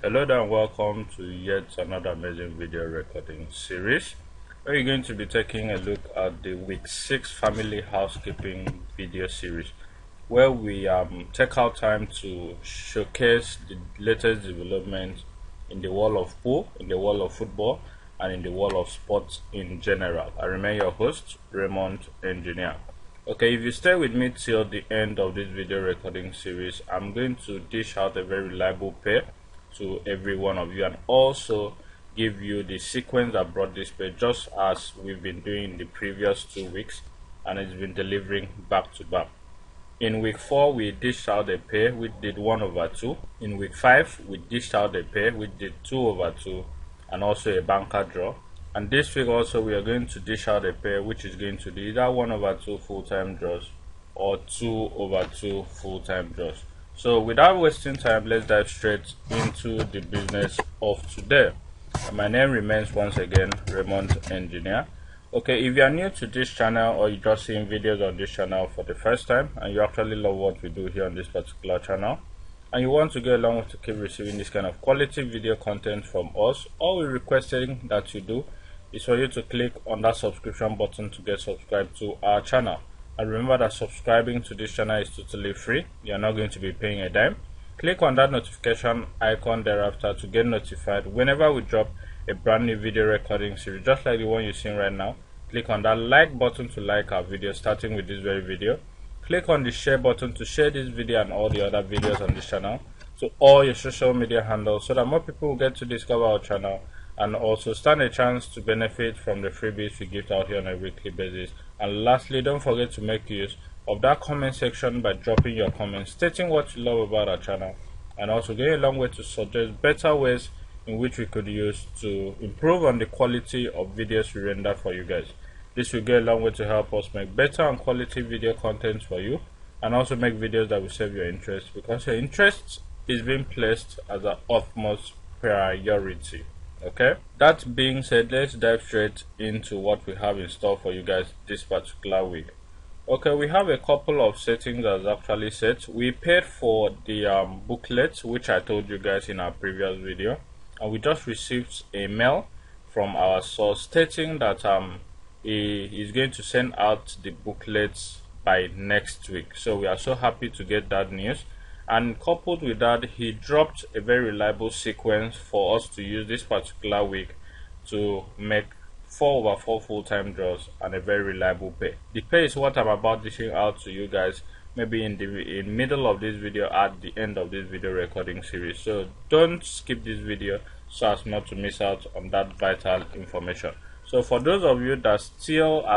Hello there and welcome to yet another amazing video recording series where you're going to be taking a look at the week 6 family housekeeping video series where we take our time to showcase the latest developments in the world of pool, in the world of football, and in the world of sports in general. I remain your host, Raymond Engineer. Okay, if you stay with me till the end of this video recording series, I'm going to dish out a very reliable pair to every one of you and also give you the sequence that brought this pair, just as we've been doing in the previous 2 weeks, and it's been delivering back to back. In week 4 we dished out a pair which did 1/2. In week 5 we dished out a pair which did 2/2 and also a banker draw. And this week also we are going to dish out a pair which is going to do either 1/2 full-time draws or 2/2 full-time draws. So without wasting time, let's dive straight into the business of today. My name remains once again Raymond Engineer. Okay, if you are new to this channel or you're just seeing videos on this channel for the first time and you actually love what we do here on this particular channel and you want to go along with to keep receiving this kind of quality video content from us, all we're requesting that you do is for you to click on that subscription button to get subscribed to our channel. And remember that subscribing to this channel is totally free. You're not going to be paying a dime. Click on that notification icon thereafter to get notified whenever we drop a brand new video recording series, just like the one you're seeing right now. Click on that like button to like our video, starting with this very video. Click on the share button to share this video and all the other videos on this channel to all your social media handles so that more people will get to discover our channel and also stand a chance to benefit from the freebies we give out here on a weekly basis. And lastly, don't forget to make use of that comment section by dropping your comments stating what you love about our channel and also going a long way to suggest better ways in which we could use to improve on the quality of videos we render for you guys. This will go a long way to help us make better and quality video content for you and also make videos that will serve your interest, because your interest is being placed as an utmost priority. Okay, that being said, let's dive straight into what we have in store for you guys this particular week. Okay, we have a couple of settings that's actually set. We paid for the booklet, which I told you guys in our previous video, and we just received a mail from our source stating that he is going to send out the booklets by next week. So we are so happy to get that news. And coupled with that, he dropped a very reliable sequence for us to use this particular week to make 4/4 full-time draws and a very reliable pay. The pay is what I'm about dishing out to you guys maybe in the middle of this video, at the end of this video recording series. So don't skip this video so as not to miss out on that vital information. So for those of you that are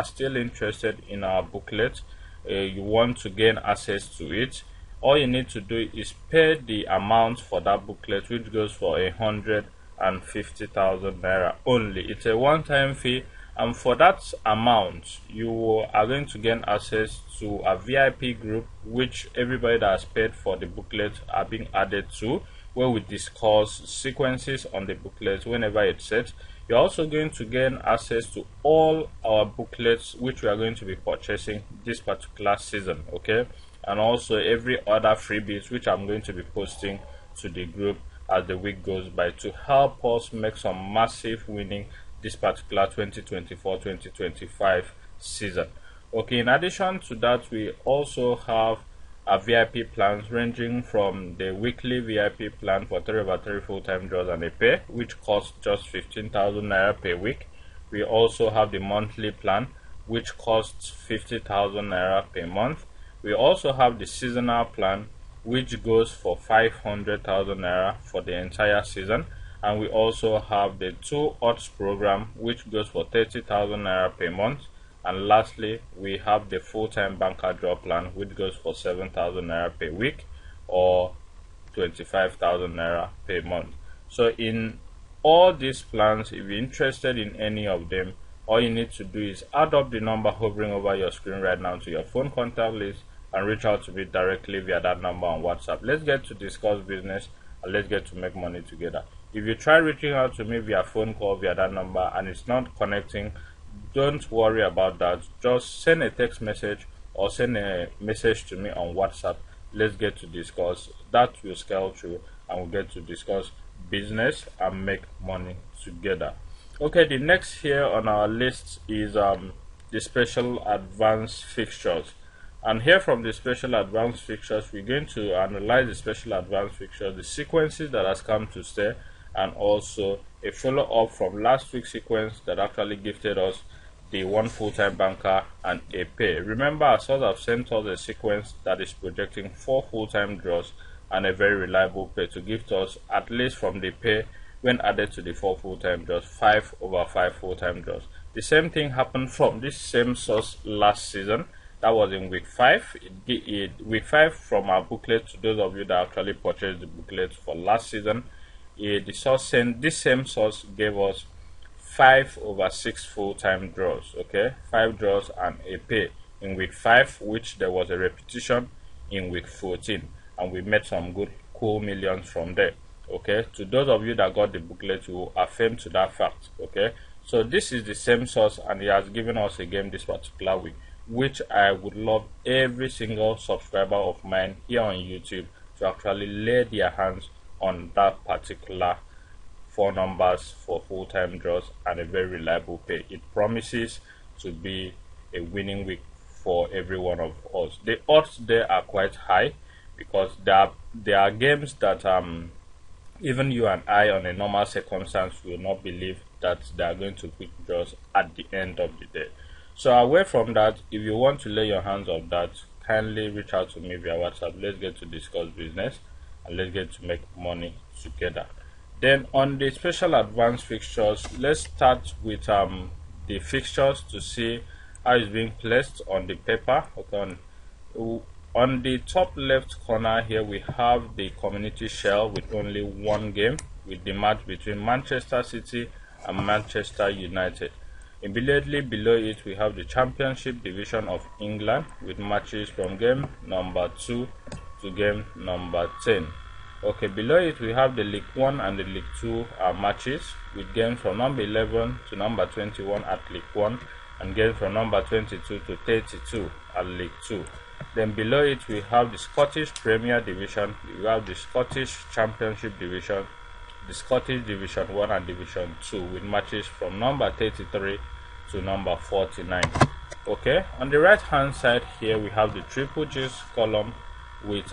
still interested in our booklet, you want to gain access to it, all you need to do is pay the amount for that booklet, which goes for 150,000 naira only. It's a one-time fee, and for that amount you are going to gain access to a VIP group which everybody that has paid for the booklet are being added to, where we discuss sequences on the booklet whenever it's set. You're also going to gain access to all our booklets which we are going to be purchasing this particular season, okay, and also every other freebies which I'm going to be posting to the group as the week goes by to help us make some massive winning this particular 2024-2025 season. Okay, in addition to that, we also have a VIP plans ranging from the weekly VIP plan for 3/3 full-time draws and a pay, which costs just 15,000 naira per week. We also have the monthly plan, which costs 50,000 naira per month. We also have the seasonal plan, which goes for 500,000 naira for the entire season, and we also have the 2 odds program, which goes for 30,000 naira per month. And lastly, we have the full-time banker draw plan, which goes for 7,000 naira per week or 25,000 naira per month. So in all these plans, if you're interested in any of them, all you need to do is add up the number hovering over your screen right now to your phone contact list and reach out to me directly via that number on WhatsApp. Let's get to discuss business and let's get to make money together. If you try reaching out to me via phone call via that number and it's not connecting, don't worry about that. Just send a text message or send a message to me on WhatsApp. Let's get to discuss. That will scale through and we get to discuss business and make money together. Okay, the next here on our list is the special advanced fixtures. And here from the special advanced fixtures, we're going to analyze the special advanced fixtures, the sequences that has come to stay, and also a follow-up from last week's sequence that actually gifted us the one full-time banker and a pay. Remember, I sort of sent us a sequence that is projecting 4 full-time draws and a very reliable pay to gift us, at least from the pay when added to the 4 full-time draws, 5 over 5 full-time draws. The same thing happened from this same source last season. That was in week 5. Week 5 from our booklet, to those of you that actually purchased the booklet for last season, this same source gave us 5 over 6 full-time draws. Okay, 5 draws and a pay in week 5, which there was a repetition in week 14, and we made some good cool millions from there. Okay, to those of you that got the booklet, you will affirm to that fact. Okay, so this is the same source, and he has given us a game this particular week, which I would love every single subscriber of mine here on YouTube to actually lay their hands on that particular 4 numbers for full-time draws and a very reliable pay. It promises to be a winning week for every one of us. The odds there are quite high because there are games that even you and I on a normal circumstance will not believe that they are going to pick draws at the end of the day. So away from that, if you want to lay your hands on that, kindly reach out to me via WhatsApp. Let's get to discuss business and let's get to make money together. Then on the special advanced fixtures, let's start with the fixtures to see how it's being placed on the paper. Okay, on the top left corner here we have the Community Shield with only 1 game, with the match between Manchester City and Manchester United. Immediately below it we have the Championship Division of England with matches from game number 2 to game number 10. Okay, below it we have the League 1 and the League 2 matches, with games from number 11 to number 21 at League 1 and games from number 22 to 32 at League 2. Then below it we have the Scottish Premier Division, we have the Scottish Championship Division, the Scottish Division 1 and Division 2, with matches from number 33 to number 49. Okay, on the right hand side here we have the Triple G's column with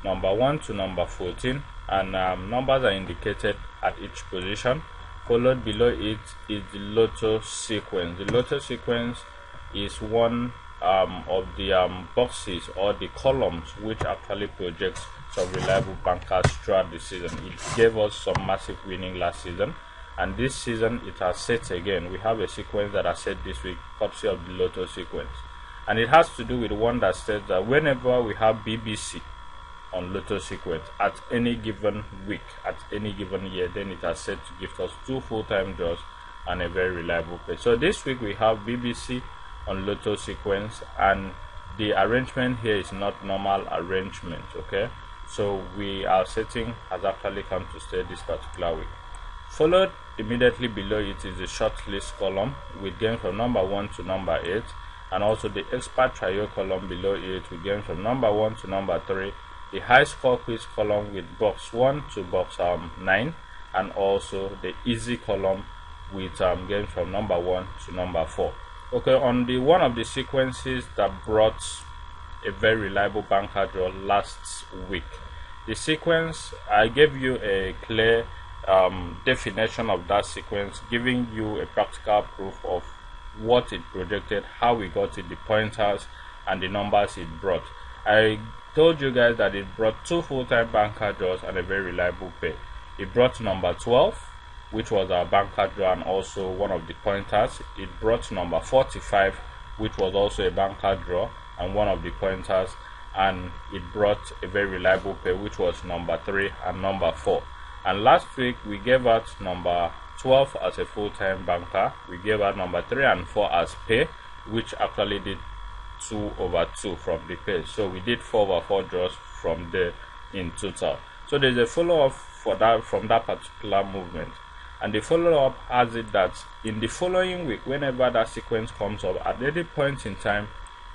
number 1 to number 14, and numbers are indicated at each position. Followed below it is the Lotto sequence. The Lotto sequence is one of the boxes or the columns which actually projects some reliable bankers throughout the season. It gave us some massive winning last season, and this season it has set again. We have a sequence that has set this week, courtesy of the Lotto sequence, and it has to do with one that says that whenever we have BBC on Lotto sequence at any given week, at any given year, then it has set to give us 2 full-time draws and a very reliable pay. So this week we have BBC on Lotto sequence, and the arrangement here is not normal arrangement. Okay, so our setting has actually come to stay this particular week. Followed immediately below it is the short list column with games from number 1 to number 8, and also the expert trio column below it with games from number 1 to number 3, the high score quiz column with box 1 to box 9, and also the easy column with games from number 1 to number 4. Okay, on the one of the sequences that brought a very reliable banker draw last week, the sequence, I gave you a clear definition of that sequence, giving you a practical proof of what it projected, how we got it, the pointers and the numbers it brought. I told you guys that it brought 2 full-time banker draws and a very reliable pay. It brought number 12, which was our banker draw and also one of the pointers. It brought number 45, which was also a banker draw and one of the pointers, and it brought a very reliable pay, which was number 3 and number 4. And last week we gave out number 12 as a full-time banker, we gave out number 3 and 4 as pay, which actually did 2 over 2 from the pay. So we did 4 over 4 draws from there in total. So there's a follow-up for that from that particular movement. And the follow-up has it that in the following week, whenever that sequence comes up, at any point in time,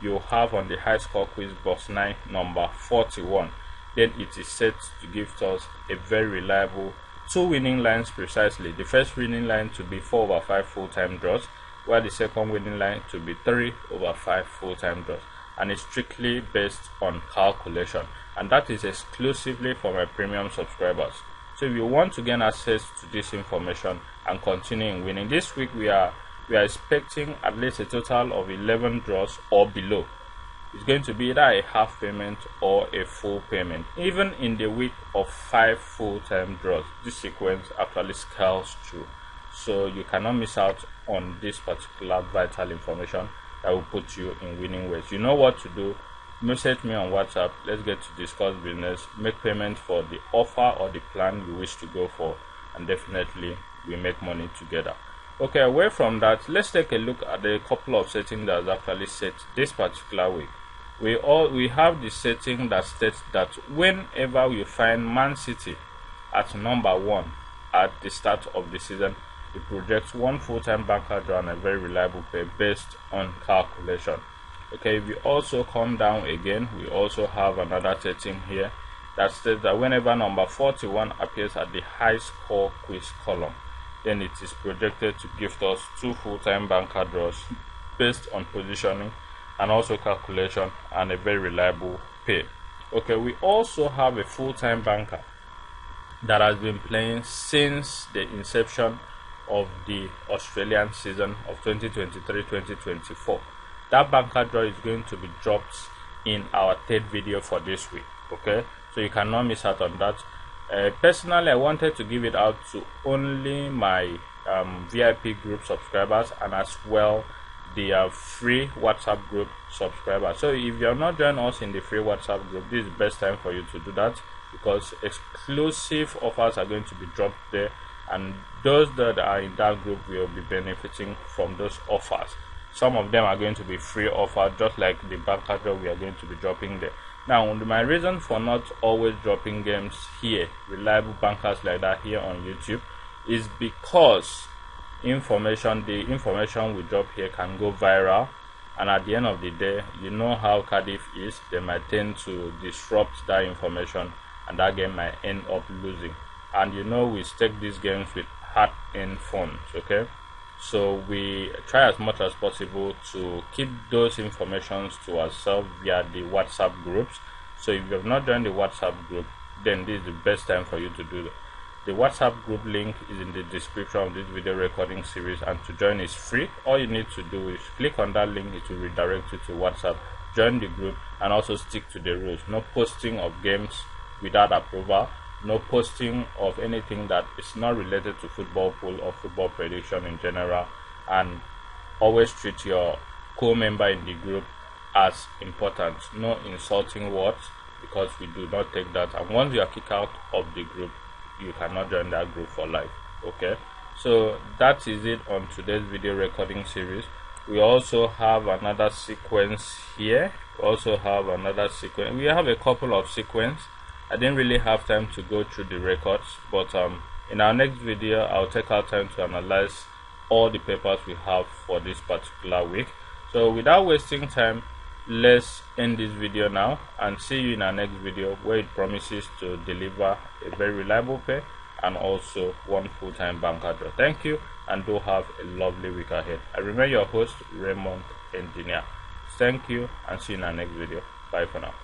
you have on the high score quiz box 9 number 41. then it is set to give us a very reliable 2 winning lines precisely. The first winning line to be 4/5 full-time draws, while the second winning line to be 3/5 full-time draws, and it's strictly based on calculation, and that is exclusively for my premium subscribers. So if you want to gain access to this information and continue in winning, this week we are expecting at least a total of 11 draws or below. It's going to be either a half payment or a full payment. Even in the week of 5 full-time draws, this sequence actually scales through, so you cannot miss out on this particular vital information that will put you in winning ways. You know what to do. Message me on WhatsApp. Let's get to discuss business, make payment for the offer or the plan you wish to go for, and definitely we make money together. Okay, away from that, let's take a look at a couple of settings that is actually set this particular week. We have the setting that states that whenever you find Man City at number 1 at the start of the season, it projects 1 full-time banker draw and a very reliable pay based on calculation. Okay, if you also come down again, we also have another setting here that states that whenever number 41 appears at the high score quiz column, then it is projected to give us 2 full-time banker draws based on positioning and also calculation and a very reliable pay. Okay, we also have a full-time banker that has been playing since the inception of the Australian season of 2023-2024. That banker draw is going to be dropped in our 3rd video for this week. Okay, so you cannot miss out on that. Personally, I wanted to give it out to only my VIP group subscribers and as well the free WhatsApp group subscribers. So if you're not joining us in the free WhatsApp group, this is the best time for you to do that, because exclusive offers are going to be dropped there, and those that are in that group will be benefiting from those offers. Some of them are going to be free offers, just like the banker draw we are going to be dropping there. Now, my reason for not always dropping games here, reliable bankers like that here on YouTube, is because the information we drop here can go viral, and at the end of the day, you know how Cardiff is. They might tend to disrupt that information, and that game might end up losing. And you know, we stake these games with hard-earned funds. Okay, so we try as much as possible to keep those informations to ourselves via the WhatsApp groups. So if you have not joined the WhatsApp group, then this is the best time for you to do that. The WhatsApp group link is in the description of this video recording series, and to join is free. All you need to do is click on that link. It will redirect you to WhatsApp. Join the group and also stick to the rules. No posting of games without approval, no posting of anything that is not related to football pool or football prediction in general, and always treat your co-member in the group as important. No insulting words, because we do not take that, and once you are kicked out of the group, you cannot join that group for life. Okay, so that is it on today's video recording series. We also have another sequence here. We have a couple of sequences. I didn't really have time to go through the records, but in our next video I'll take our time to analyze all the papers we have for this particular week. So without wasting time, let's end this video now and see you in our next video, where it promises to deliver a very reliable pay and also 1 full-time banker draw. Thank you, and do have a lovely week ahead. I remain your host, Raymond Engineer. Thank you, and see you in our next video. Bye for now.